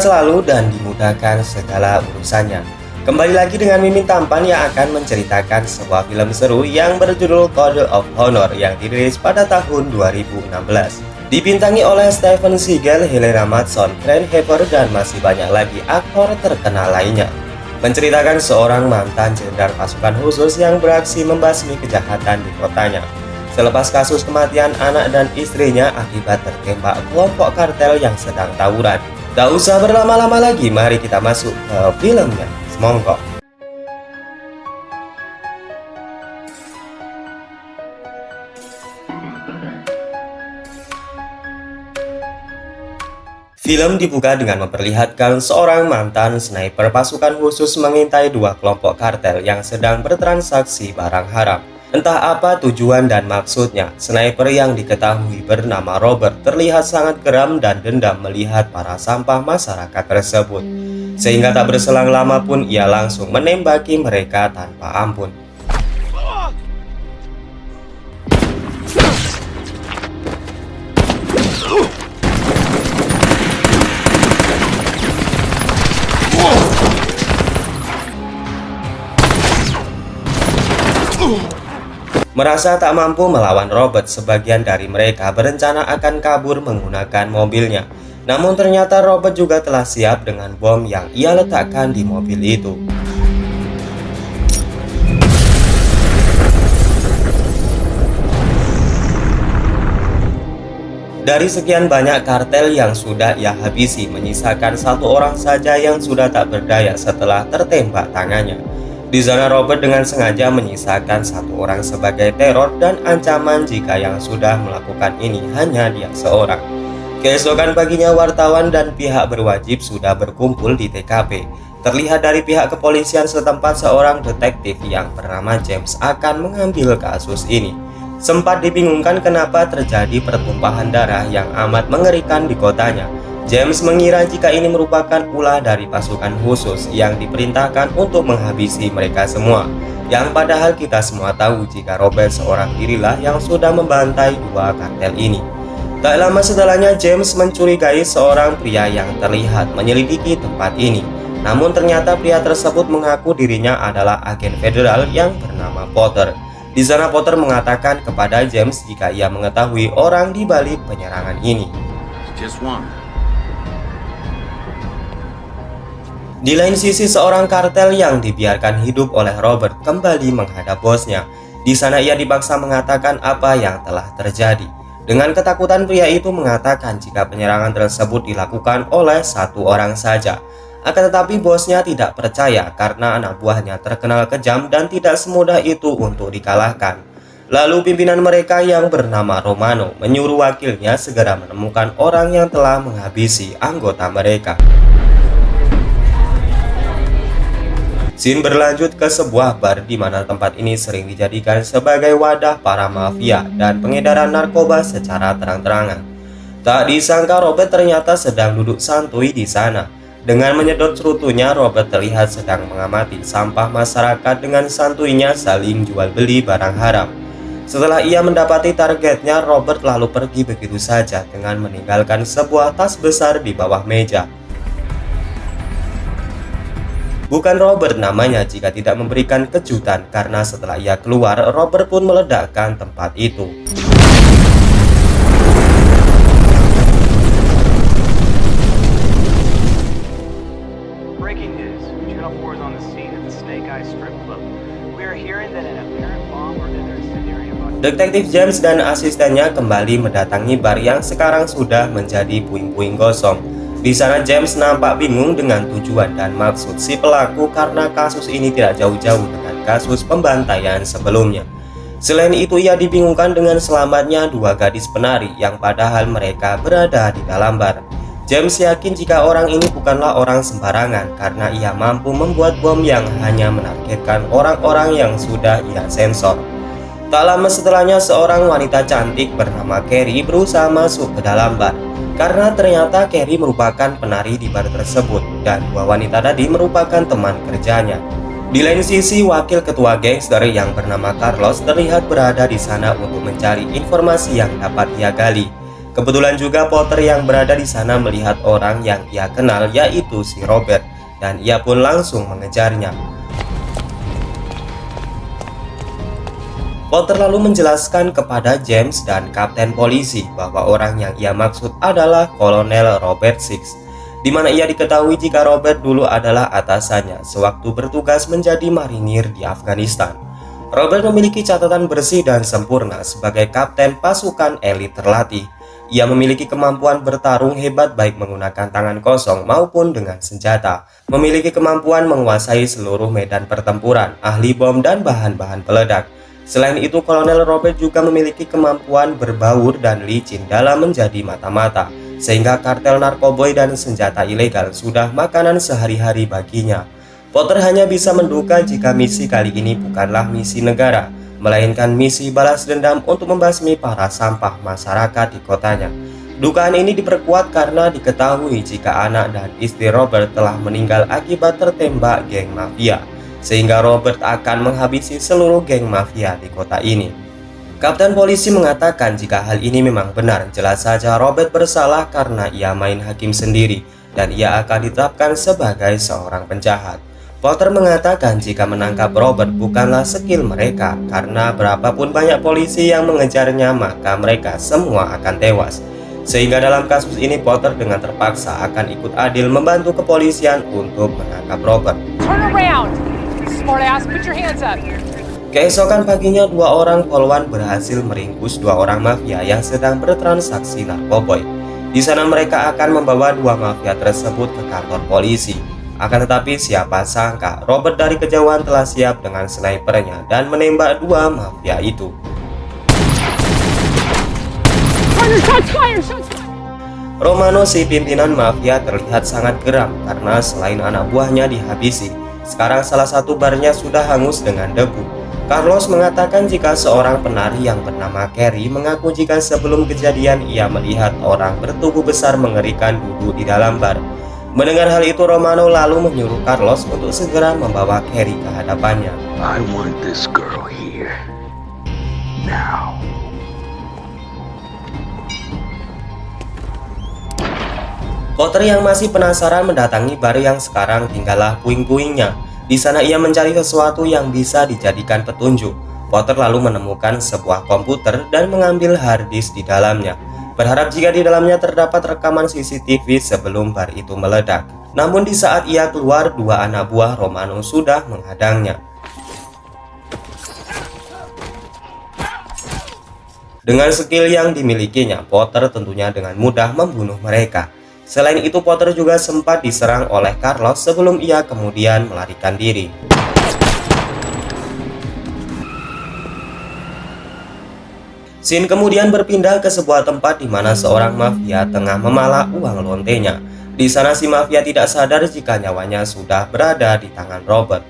selalu dan dimudahkan segala urusannya. Kembali lagi dengan Mimin Tampan yang akan menceritakan sebuah film seru yang berjudul Code of Honor yang dirilis pada tahun 2016. Dibintangi oleh Steven Seagal, Helena Matson, Fran Heber, dan masih banyak lagi aktor terkenal lainnya. Menceritakan seorang mantan jenderal pasukan khusus yang beraksi membasmi kejahatan di kotanya. Selepas kasus kematian anak dan istrinya akibat tertembak kelompok kartel yang sedang tawuran. Tak usah berlama-lama lagi, mari kita masuk ke filmnya. Semongko. Film dibuka dengan memperlihatkan seorang mantan sniper pasukan khusus mengintai dua kelompok kartel yang sedang bertransaksi barang haram. Entah apa tujuan dan maksudnya, sniper yang diketahui bernama Robert terlihat sangat geram dan dendam melihat para sampah masyarakat tersebut. Sehingga tak berselang lama pun ia langsung menembaki mereka tanpa ampun. Merasa tak mampu melawan Robert, sebagian dari mereka berencana akan kabur menggunakan mobilnya. Namun ternyata Robert juga telah siap dengan bom yang ia letakkan di mobil itu. Dari sekian banyak kartel yang sudah ia habisi, menyisakan satu orang saja yang sudah tak berdaya setelah tertembak tangannya. Di sana Robert dengan sengaja menyisakan satu orang sebagai teror dan ancaman jika yang sudah melakukan ini hanya dia seorang. Keesokan paginya wartawan dan pihak berwajib sudah berkumpul di TKP. Terlihat dari pihak kepolisian setempat seorang detektif yang bernama James akan mengambil kasus ini. Sempat dibingungkan kenapa terjadi pertumpahan darah yang amat mengerikan di kotanya. James mengira jika ini merupakan ulah dari pasukan khusus yang diperintahkan untuk menghabisi mereka semua. Yang padahal kita semua tahu jika Robert seorang dirilah yang sudah membantai dua kartel ini. Tak lama setelahnya James mencurigai seorang pria yang terlihat menyelidiki tempat ini. Namun ternyata pria tersebut mengaku dirinya adalah agen federal yang bernama Potter. Di sana Potter mengatakan kepada James jika ia mengetahui orang di balik penyerangan ini. Di lain sisi, seorang kartel yang dibiarkan hidup oleh Robert kembali menghadap bosnya. Di sana ia dipaksa mengatakan apa yang telah terjadi. Dengan ketakutan pria itu mengatakan jika penyerangan tersebut dilakukan oleh satu orang saja. Akan tetapi bosnya tidak percaya karena anak buahnya terkenal kejam dan tidak semudah itu untuk dikalahkan. Lalu pimpinan mereka yang bernama Romano menyuruh wakilnya segera menemukan orang yang telah menghabisi anggota mereka. Scene berlanjut ke sebuah bar di mana tempat ini sering dijadikan sebagai wadah para mafia dan pengedaran narkoba secara terang-terangan. Tak disangka Robert ternyata sedang duduk santuy di sana. Dengan menyedot cerutunya, Robert terlihat sedang mengamati sampah masyarakat dengan santuynya saling jual beli barang haram. Setelah ia mendapati targetnya, Robert lalu pergi begitu saja dengan meninggalkan sebuah tas besar di bawah meja. Bukan Robert namanya jika tidak memberikan kejutan, karena setelah ia keluar, Robert pun meledakkan tempat itu. Breaking news. Channel 4 is on the scene at the Snake Eye Strip Club. We are hearing that an apparent bomb or other incendiary device. Detektif James dan asistennya kembali mendatangi bar yang sekarang sudah menjadi puing-puing gosong. Di sana James nampak bingung dengan tujuan dan maksud si pelaku karena kasus ini tidak jauh-jauh dengan kasus pembantaian sebelumnya. Selain itu ia dibingungkan dengan selamatnya dua gadis penari yang padahal mereka berada di dalam bar. James yakin jika orang ini bukanlah orang sembarangan karena ia mampu membuat bom yang hanya menargetkan orang-orang yang sudah ia sensor. Tak lama setelahnya seorang wanita cantik bernama Carrie berusaha masuk ke dalam bar. Karena ternyata Carrie merupakan penari di bar tersebut dan dua wanita tadi merupakan teman kerjanya. Di lain sisi, wakil ketua gangster yang bernama Carlos terlihat berada di sana untuk mencari informasi yang dapat ia gali. Kebetulan juga Potter yang berada di sana melihat orang yang ia kenal, yaitu si Robert, dan ia pun langsung mengejarnya. Potter lalu menjelaskan kepada James dan kapten polisi bahwa orang yang ia maksud adalah Kolonel Robert Six, di mana ia diketahui jika Robert dulu adalah atasannya sewaktu bertugas menjadi marinir di Afghanistan. Robert memiliki catatan bersih dan sempurna sebagai kapten pasukan elit terlatih. Ia memiliki kemampuan bertarung hebat baik menggunakan tangan kosong maupun dengan senjata, memiliki kemampuan menguasai seluruh medan pertempuran, ahli bom dan bahan-bahan peledak. Selain itu, Kolonel Robert juga memiliki kemampuan berbaur dan licin dalam menjadi mata-mata, sehingga kartel narkoboy dan senjata ilegal sudah makanan sehari-hari baginya. Potter hanya bisa menduga jika misi kali ini bukanlah misi negara, melainkan misi balas dendam untuk membasmi para sampah masyarakat di kotanya. Dugaan ini diperkuat karena diketahui jika anak dan istri Robert telah meninggal akibat tertembak geng mafia, sehingga Robert akan menghabisi seluruh geng mafia di kota ini. Kapten polisi mengatakan jika hal ini memang benar, jelas saja Robert bersalah karena ia main hakim sendiri dan ia akan ditetapkan sebagai seorang penjahat. Potter mengatakan jika menangkap Robert bukanlah skill mereka, karena berapapun banyak polisi yang mengejarnya maka mereka semua akan tewas. Sehingga dalam kasus ini Potter dengan terpaksa akan ikut adil membantu kepolisian untuk menangkap Robert. Turn around. Smart ass, put your hands up. Keesokan paginya, dua orang polwan berhasil meringkus dua orang mafia yang sedang bertransaksi narkoboy. Di sana mereka akan membawa dua mafia tersebut ke kantor polisi. Akan tetapi siapa sangka Robert dari kejauhan telah siap dengan snipernya dan menembak dua mafia itu. Romano, si pimpinan mafia, terlihat sangat geram karena selain anak buahnya dihabisi, sekarang salah satu barnya sudah hangus dengan debu. Carlos mengatakan jika seorang penari yang bernama Carrie mengaku jika sebelum kejadian ia melihat orang bertubuh besar mengerikan duduk di dalam bar. Mendengar hal itu, Romano lalu menyuruh Carlos untuk segera membawa Carrie ke hadapannya. I want this girl here. Now. Potter yang masih penasaran mendatangi bar yang sekarang tinggallah puing-puingnya. Di sana ia mencari sesuatu yang bisa dijadikan petunjuk. Potter lalu menemukan sebuah komputer dan mengambil hard disk di dalamnya, berharap jika di dalamnya terdapat rekaman CCTV sebelum bar itu meledak. Namun di saat ia keluar, dua anak buah Romano sudah menghadangnya. Dengan skill yang dimilikinya, Potter tentunya dengan mudah membunuh mereka. Selain itu, Potter juga sempat diserang oleh Carlos sebelum ia kemudian melarikan diri. Scene kemudian berpindah ke sebuah tempat di mana seorang mafia tengah memalak uang lontenya. Di sana si mafia tidak sadar jika nyawanya sudah berada di tangan Robert.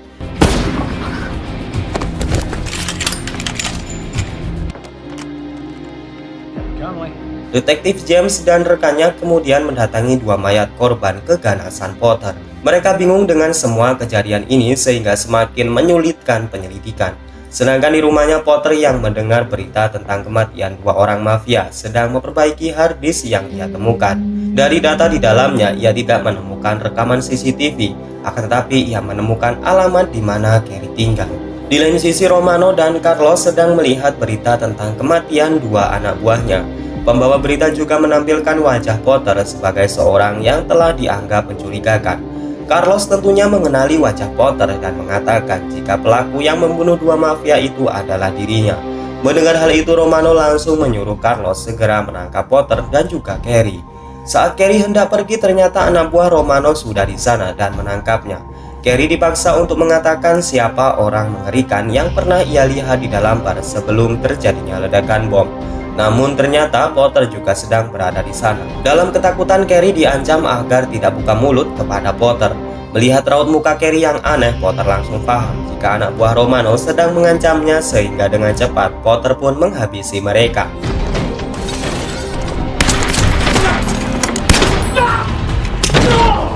Detektif James dan rekannya kemudian mendatangi dua mayat korban keganasan Potter. Mereka bingung dengan semua kejadian ini sehingga semakin menyulitkan penyelidikan. Sedangkan di rumahnya, Potter yang mendengar berita tentang kematian dua orang mafia sedang memperbaiki hard disk yang ia temukan. Dari data di dalamnya, ia tidak menemukan rekaman CCTV, akan tetapi ia menemukan alamat di mana Carrie tinggal. Di lain sisi, Romano dan Carlos sedang melihat berita tentang kematian dua anak buahnya. Pembawa berita juga menampilkan wajah Potter sebagai seorang yang telah dianggap mencurigakan. Carlos tentunya mengenali wajah Potter dan mengatakan jika pelaku yang membunuh dua mafia itu adalah dirinya. Mendengar hal itu, Romano langsung menyuruh Carlos segera menangkap Potter dan juga Carrie. Saat Carrie hendak pergi, ternyata anak buah Romano sudah di sana dan menangkapnya. Carrie dipaksa untuk mengatakan siapa orang mengerikan yang pernah ia lihat di dalam bar sebelum terjadinya ledakan bom. Namun ternyata Potter juga sedang berada di sana. Dalam ketakutan, Carrie diancam agar tidak buka mulut kepada Potter. Melihat raut muka Carrie yang aneh, Potter langsung paham jika anak buah Romano sedang mengancamnya, sehingga dengan cepat Potter pun menghabisi mereka.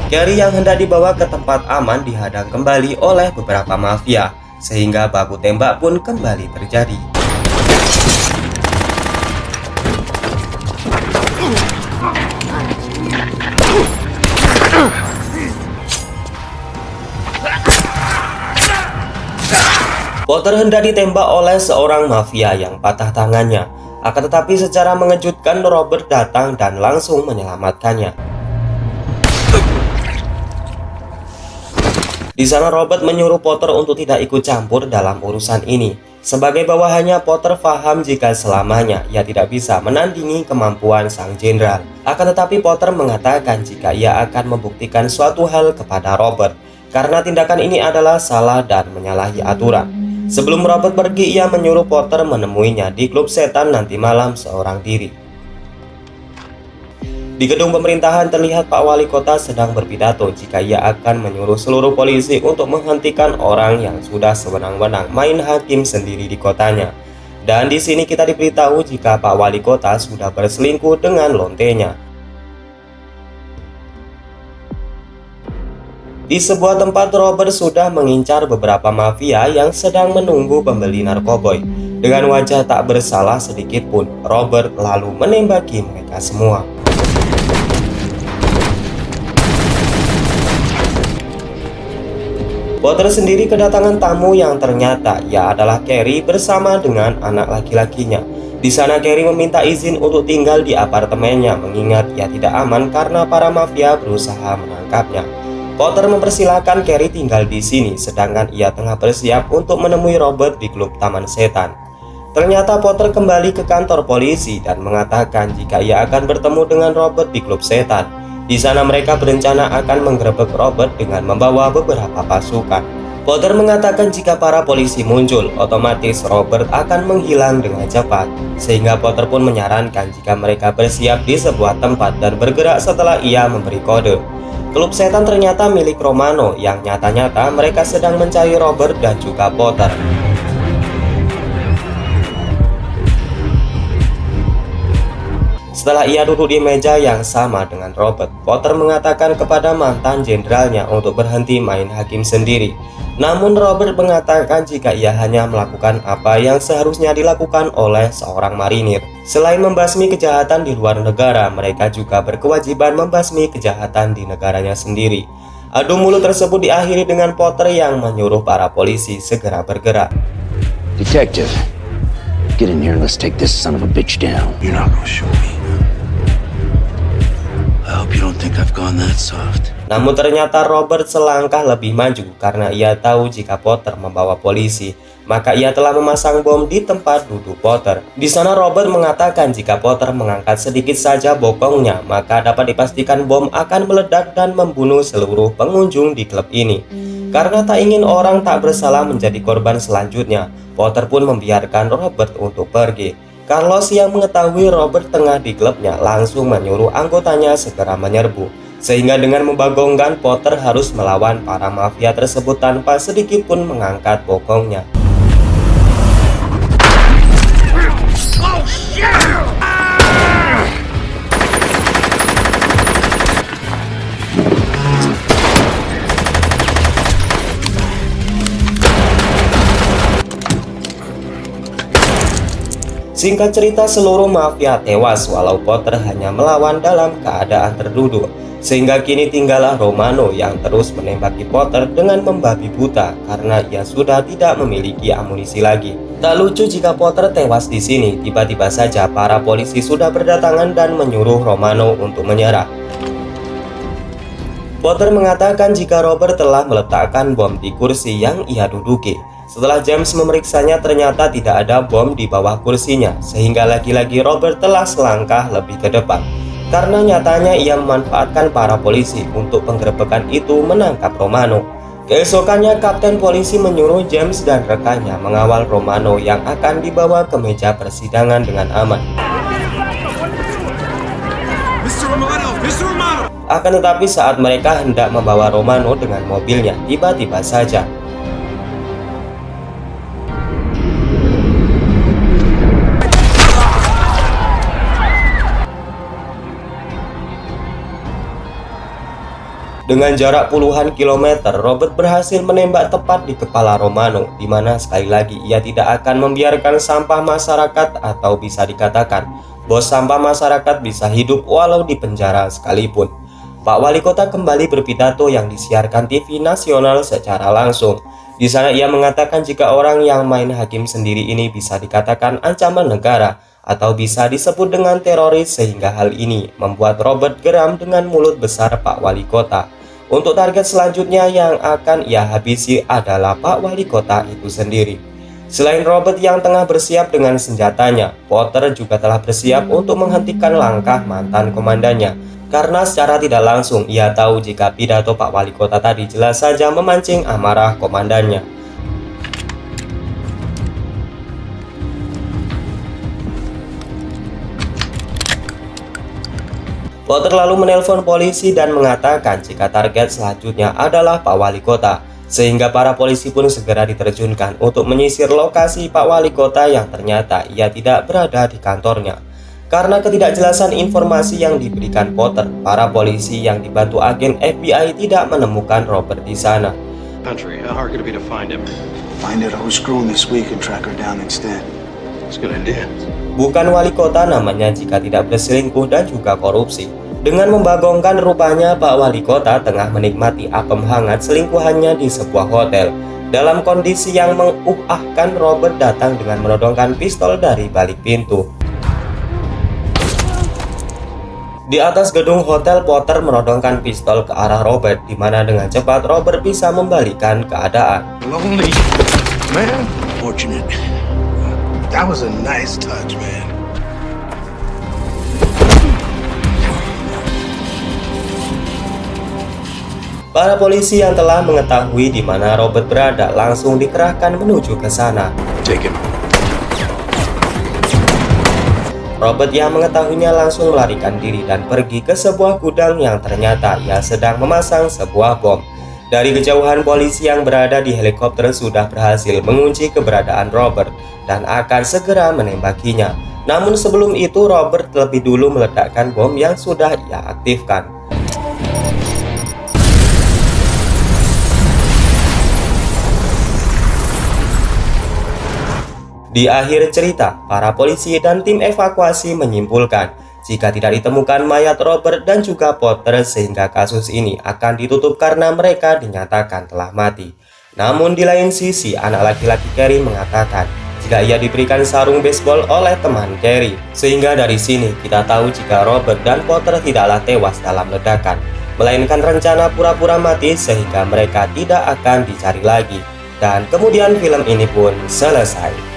Carrie yang hendak dibawa ke tempat aman dihadang kembali oleh beberapa mafia, sehingga baku tembak pun kembali terjadi. Potter hendak ditembak oleh seorang mafia yang patah tangannya. Akan tetapi secara mengejutkan Robert datang dan langsung menyelamatkannya. Di sana Robert menyuruh Potter untuk tidak ikut campur dalam urusan ini. Sebagai bawahannya, Potter paham jika selamanya ia tidak bisa menandingi kemampuan sang jenderal. Akan tetapi Potter mengatakan jika ia akan membuktikan suatu hal kepada Robert, karena tindakan ini adalah salah dan menyalahi aturan. Sebelum Robert pergi, ia menyuruh Potter menemuinya di klub setan nanti malam seorang diri. Di gedung pemerintahan terlihat Pak Wali Kota sedang berpidato jika ia akan menyuruh seluruh polisi untuk menghentikan orang yang sudah sewenang-wenang main hakim sendiri di kotanya. Dan di sini kita diberitahu jika Pak Wali Kota sudah berselingkuh dengan lontenya. Di sebuah tempat Robert sudah mengincar beberapa mafia yang sedang menunggu pembeli narkoboy. Dengan wajah tak bersalah sedikit pun, Robert lalu menembaki mereka semua. Potter sendiri kedatangan tamu yang ternyata ia adalah Carrie bersama dengan anak laki-lakinya. Di sana Carrie meminta izin untuk tinggal di apartemennya mengingat ia tidak aman karena para mafia berusaha menangkapnya. Potter mempersilahkan Carrie tinggal di sini sedangkan ia tengah bersiap untuk menemui Robert di klub Taman Setan. Ternyata Potter kembali ke kantor polisi dan mengatakan jika ia akan bertemu dengan Robert di klub setan. Di sana mereka berencana akan menggerebek Robert dengan membawa beberapa pasukan. Potter mengatakan jika para polisi muncul, otomatis Robert akan menghilang dengan cepat. Sehingga Potter pun menyarankan jika mereka bersiap di sebuah tempat dan bergerak setelah ia memberi kode. Klub setan ternyata milik Romano yang nyata-nyata mereka sedang mencari Robert dan juga Potter. Setelah ia duduk di meja yang sama dengan Robert, Potter mengatakan kepada mantan jenderalnya untuk berhenti main hakim sendiri. Namun Robert mengatakan jika ia hanya melakukan apa yang seharusnya dilakukan oleh seorang marinir. Selain membasmi kejahatan di luar negara, mereka juga berkewajiban membasmi kejahatan di negaranya sendiri. Adu mulut tersebut diakhiri dengan Potter yang menyuruh para polisi segera bergerak. Detective, get in here and let's take this son of a bitch down. You're not gonna shoot me. I hope you don't think I've gone that soft. Namun ternyata Robert selangkah lebih maju karena ia tahu jika Potter membawa polisi, maka ia telah memasang bom di tempat duduk Potter. Di sana Robert mengatakan jika Potter mengangkat sedikit saja bokongnya, maka dapat dipastikan bom akan meledak dan membunuh seluruh pengunjung di klub ini. Karena tak ingin orang tak bersalah menjadi korban selanjutnya, Potter pun membiarkan Robert untuk pergi. Carlos yang mengetahui Robert tengah di klubnya langsung menyuruh anggotanya segera menyerbu. Sehingga dengan membagongkan, Potter harus melawan para mafia tersebut tanpa sedikit pun mengangkat bokongnya. Singkat cerita, seluruh mafia tewas walau Potter hanya melawan dalam keadaan terduduk. Sehingga kini tinggallah Romano yang terus menembaki Potter dengan membabi buta karena ia sudah tidak memiliki amunisi lagi. Tak lucu jika Potter tewas di sini, tiba-tiba saja para polisi sudah berdatangan dan menyuruh Romano untuk menyerah. Potter mengatakan jika Robert telah meletakkan bom di kursi yang ia duduki. Setelah James memeriksanya, ternyata tidak ada bom di bawah kursinya, sehingga lagi-lagi Robert telah selangkah lebih ke depan. Karena nyatanya ia memanfaatkan para polisi untuk penggerebekan itu menangkap Romano. Keesokannya Kapten Polisi menyuruh James dan rekannya mengawal Romano yang akan dibawa ke meja persidangan dengan aman. Akan tetapi saat mereka hendak membawa Romano dengan mobilnya, tiba-tiba saja dengan jarak puluhan kilometer, Robert berhasil menembak tepat di kepala Romano, di mana sekali lagi ia tidak akan membiarkan sampah masyarakat atau bisa dikatakan bos sampah masyarakat bisa hidup walau di penjara sekalipun. Pak Wali Kota kembali berpidato yang disiarkan TV nasional secara langsung. Di sana ia mengatakan jika orang yang main hakim sendiri ini bisa dikatakan ancaman negara atau bisa disebut dengan teroris, sehingga hal ini membuat Robert geram dengan mulut besar Pak Wali Kota. Untuk target selanjutnya yang akan ia habisi adalah Pak Wali Kota itu sendiri. Selain Robert yang tengah bersiap dengan senjatanya, Potter juga telah bersiap untuk menghentikan langkah mantan komandannya. Karena secara tidak langsung ia tahu jika pidato Pak Wali Kota tadi jelas saja memancing amarah komandannya. Potter lalu menelpon polisi dan mengatakan jika target selanjutnya adalah Pak Wali Kota, sehingga para polisi pun segera diterjunkan untuk menyisir lokasi Pak Wali Kota yang ternyata ia tidak berada di kantornya. Karena ketidakjelasan informasi yang diberikan Potter, para polisi yang dibantu agen FBI tidak menemukan Robert di sana. Country, how hard could it be to find him? Find out who's screwing this week and track her down instead. It's a good idea. Bukan wali kota namanya jika tidak berselingkuh dan juga korupsi. Dengan membagongkan rupanya Pak Wali Kota tengah menikmati apem hangat selingkuhannya di sebuah hotel. Dalam kondisi yang menguahkan, Robert datang dengan menodongkan pistol dari balik pintu. Di atas gedung hotel, Potter menodongkan pistol ke arah Robert, di mana dengan cepat Robert bisa membalikkan keadaan. Lonely, man. Fortunate. That was a nice touch, man. Para polisi yang telah mengetahui di mana Robert berada langsung dikerahkan menuju ke sana. Take him. Robert yang mengetahuinya langsung melarikan diri dan pergi ke sebuah gudang yang ternyata ia sedang memasang sebuah bom. Dari kejauhan, polisi yang berada di helikopter sudah berhasil mengunci keberadaan Robert dan akan segera menembakinya. Namun sebelum itu, Robert lebih dulu meledakkan bom yang sudah ia aktifkan. Di akhir cerita, para polisi dan tim evakuasi menyimpulkan jika tidak ditemukan mayat Robert dan juga Potter, sehingga kasus ini akan ditutup karena mereka dinyatakan telah mati. Namun di lain sisi, anak laki-laki Carrie mengatakan jika ia diberikan sarung baseball oleh teman Carrie, sehingga dari sini kita tahu jika Robert dan Potter tidaklah tewas dalam ledakan, melainkan rencana pura-pura mati sehingga mereka tidak akan dicari lagi. Dan kemudian film ini pun selesai.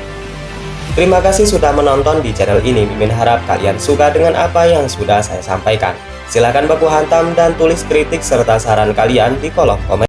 Terima kasih sudah menonton di channel ini. Mimin harap kalian suka dengan apa yang sudah saya sampaikan. Silahkan baku hantam dan tulis kritik serta saran kalian di kolom komentar.